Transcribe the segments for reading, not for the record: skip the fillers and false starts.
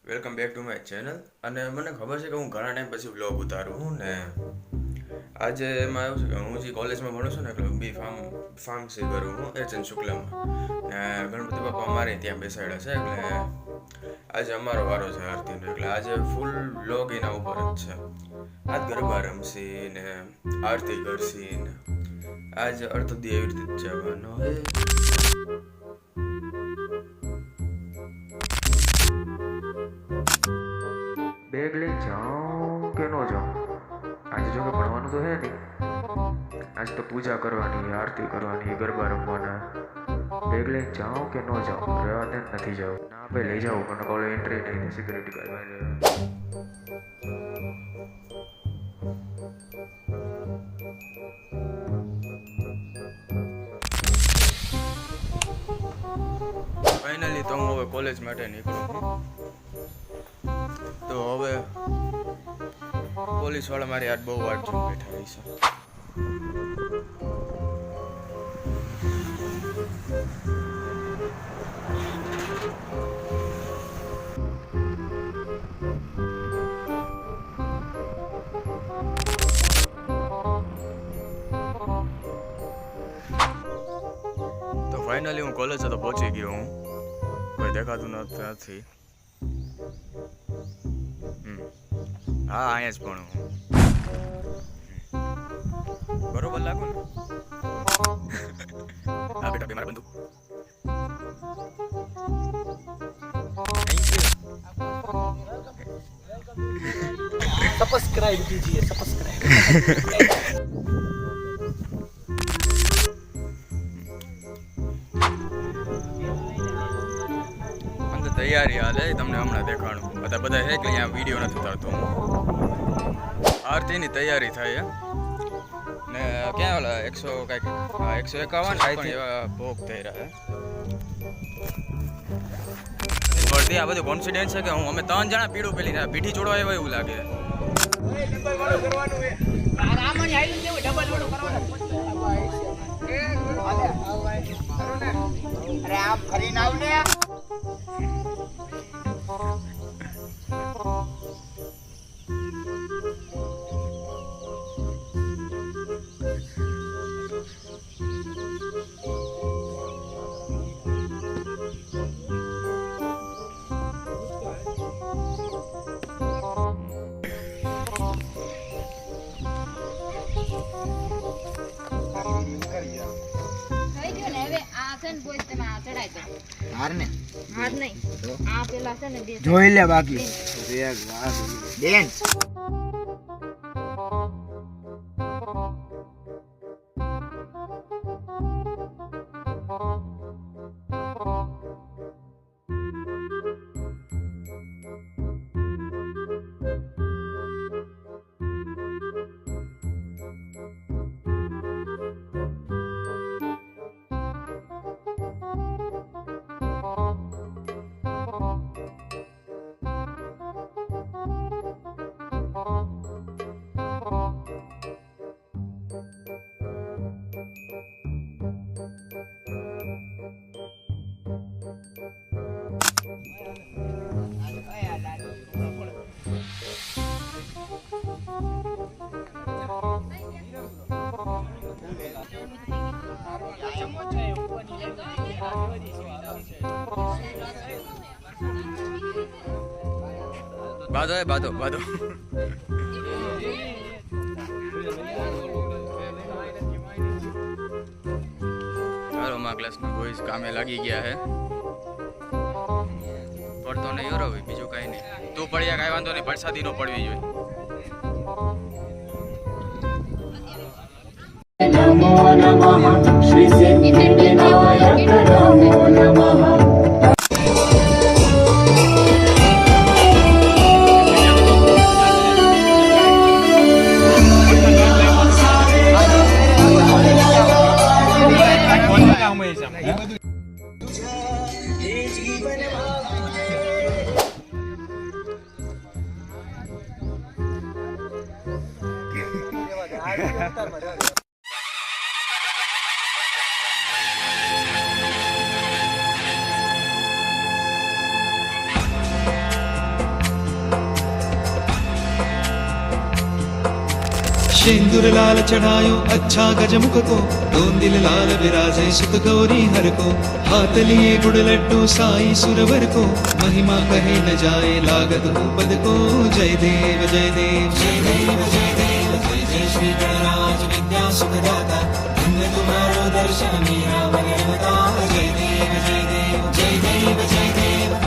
Welcome back to my channel. અને મને ખબર છે કે હું ઘણા ટાઈમ પછી વ્લોગ ઉતારું હું ને આજે એમાં એવું છે કે હું જે કોલેજમાં ભણું છું ને એટલે બી ફાર્મસી કરું હું એચએન શુક્લામાં ને ગણપતિ બાપા અમારે ત્યાં બેસાડ્યા છે એટલે આજે અમારો વારો છે આરતીનો એટલે આજે ફૂલ વ્લોગ એના ઉપર જ છે. આજ ગરબા રમશી ને આરતી કરશી ને આજ અડધો દી એવી રીતે જવાનો હે. બેગ લઈને જાઉં કે ન જાઉં? આજે જો કે ભણવાનું તો હે નહીં. આજ તો પૂજા કરવાની, આરતી કરવાની, ગરબા રમવાના. બેગ લઈને જાઉં કે ન જાઉં? રહેવા દે નથી જાઉં. ના ભાઈ લઈ જાઉં પણ કોલેજ એન્ટ્રી નહીં સિક્યુરિટી ગાર્ડ. ફાઇનલી તો હું હવે કોલેજ માટે નીકળું છું. તો હવે પોલીસ વાળા મારી યાર બહુ વાર જોઈને બેઠા રહી છે. તો ફાઇનલી હું કોલેજ તો પહોંચી ગયો હું. કોઈ દેખાતું નથી. હા અહીંયા જ ભણું હું. બરોબર લાગુ ને? હા બેટા બે મારા બંધુ. सब्सक्राइब कीजिए सब्सक्राइब અંદર તૈયારી હાલે તમને હમણાં દેખાડું. બધા હે કે અહીંયા વિડીયો નથી ઉતારતો હું. આરતીની તૈયારી થાય ને ક્યાં ઓલા 100 કાંઈક 151 ભોગ થઈ રહ્યા છે. આ બધું કોન્ફિડન્સ છે કે હું અમે 3 જણા પીળું પેલી પીઠી ચોડવા આવ્યા એવું લાગે. अरे आप खरीद आओ ने જોઈ લે બાકી બેન બાધો હે બાધો બાધો. ચાલો માં ક્લાસમાં બોઈઝ કામે લાગી ગયા હે. પડતો નહીં હરો બીજું કાંઈ નહીં. તું પડ્યા કાંઈ વાંધો નહીં, વરસાદી નો પડવી જોઈએ. नमो नमः श्री सिद्धिविनायक नमो नमः सिंदूर लाल चढ़ायो अच्छा गजमुख को, दोन दिल लाल विराजे सुत गौरी हर को, हाथ लिए गुड़ लड्डू साई सुरवर को, महिमा कहे न जाए लागत हो पद को। जय देव जय देव जय देव जय देव जय जय श्री गणराज विद्या सुखदाता, धन्य तुम्हारो दर्शन मेरा मन रमता। जय देव जय देव जय देव जय देव।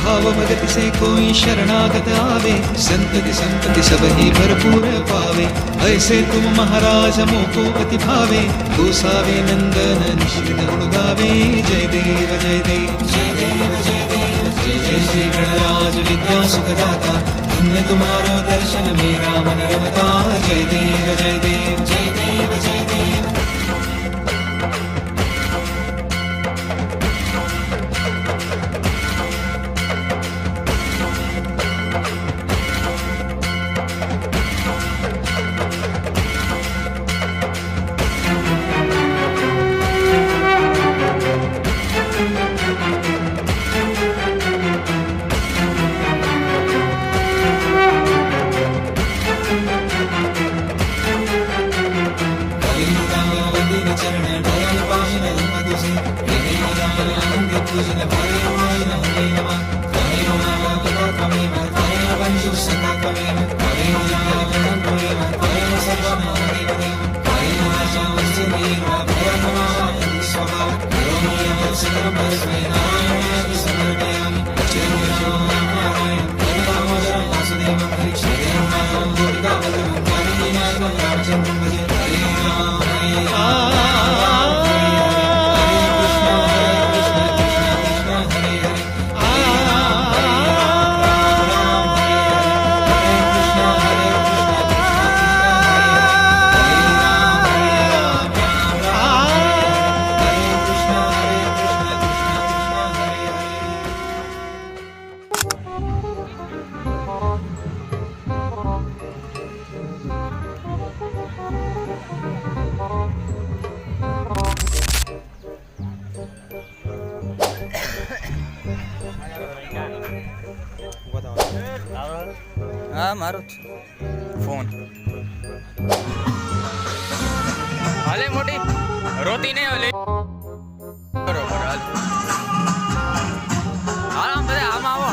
भाव भगत से कोई शरणागत आवे, संतति संपत्ति सब ही भरपूर पावे। ऐसे तुम महाराज मोको अति भावे, गोसावे नंदन निश्चित गुण गावे। जय देव जय देव जय देव जय देव जय जय श्री गणराज विद्या सुखदाता, धन्य तुम्हारो दर्शन मेरा मन रमता। जय देव जय देव जय देव जय देव। હા મારો ફોન હાલે મોટી રોતી નહીં હાલે બરોબર હાલ આમ બધા આમાં આવો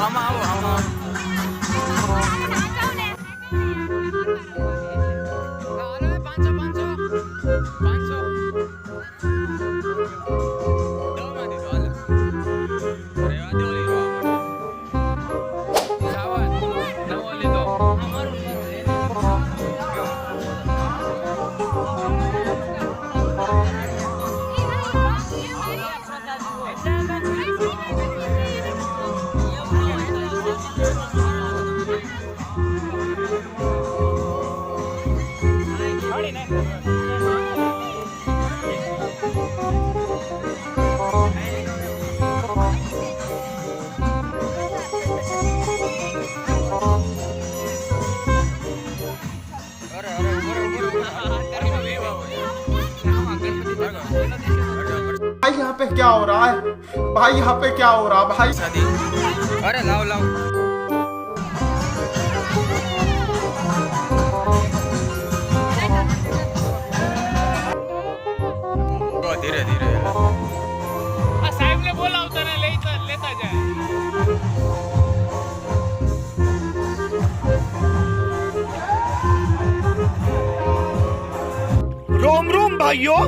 भाई यहाँ पे क्या हो रहा है? भाई यहाँ पे क्या हो रहा है भाई? शादी अरे लाओ धीरे धीरे साहेब ने बोला उतना लेता जाए। रोम रोम भाइयों।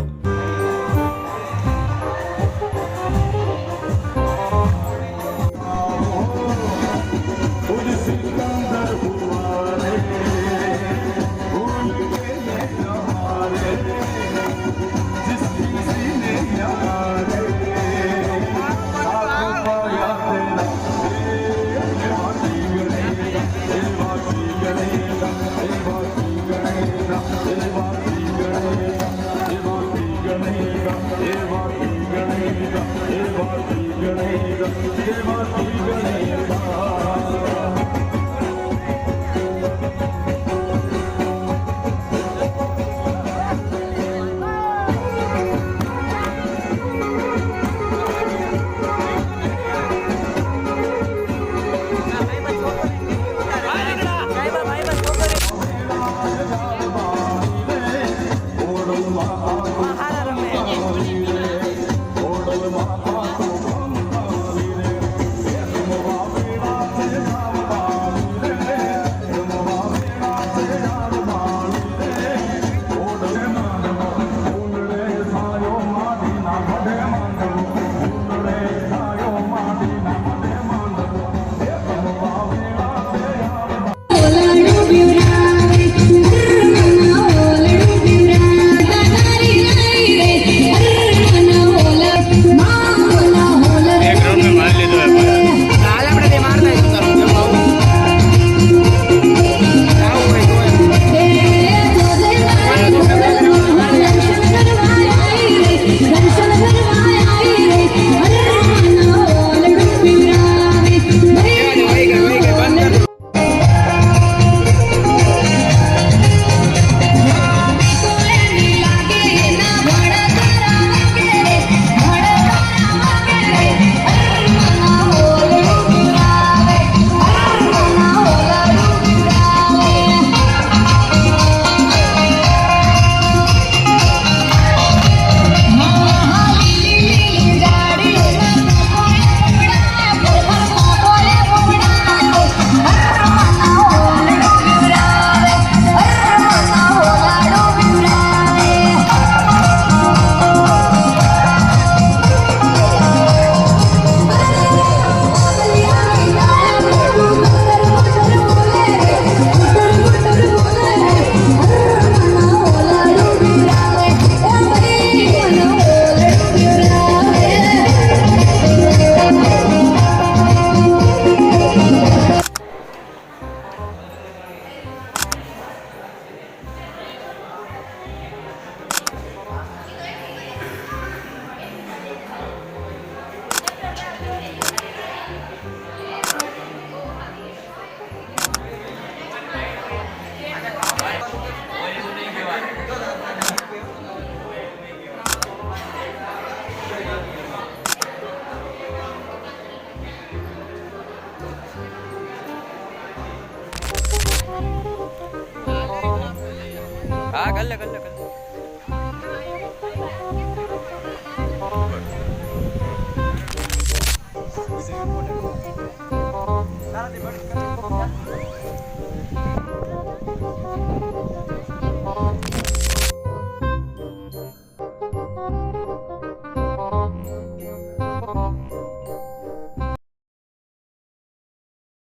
હા કર લે કર લે કર લે. બસ.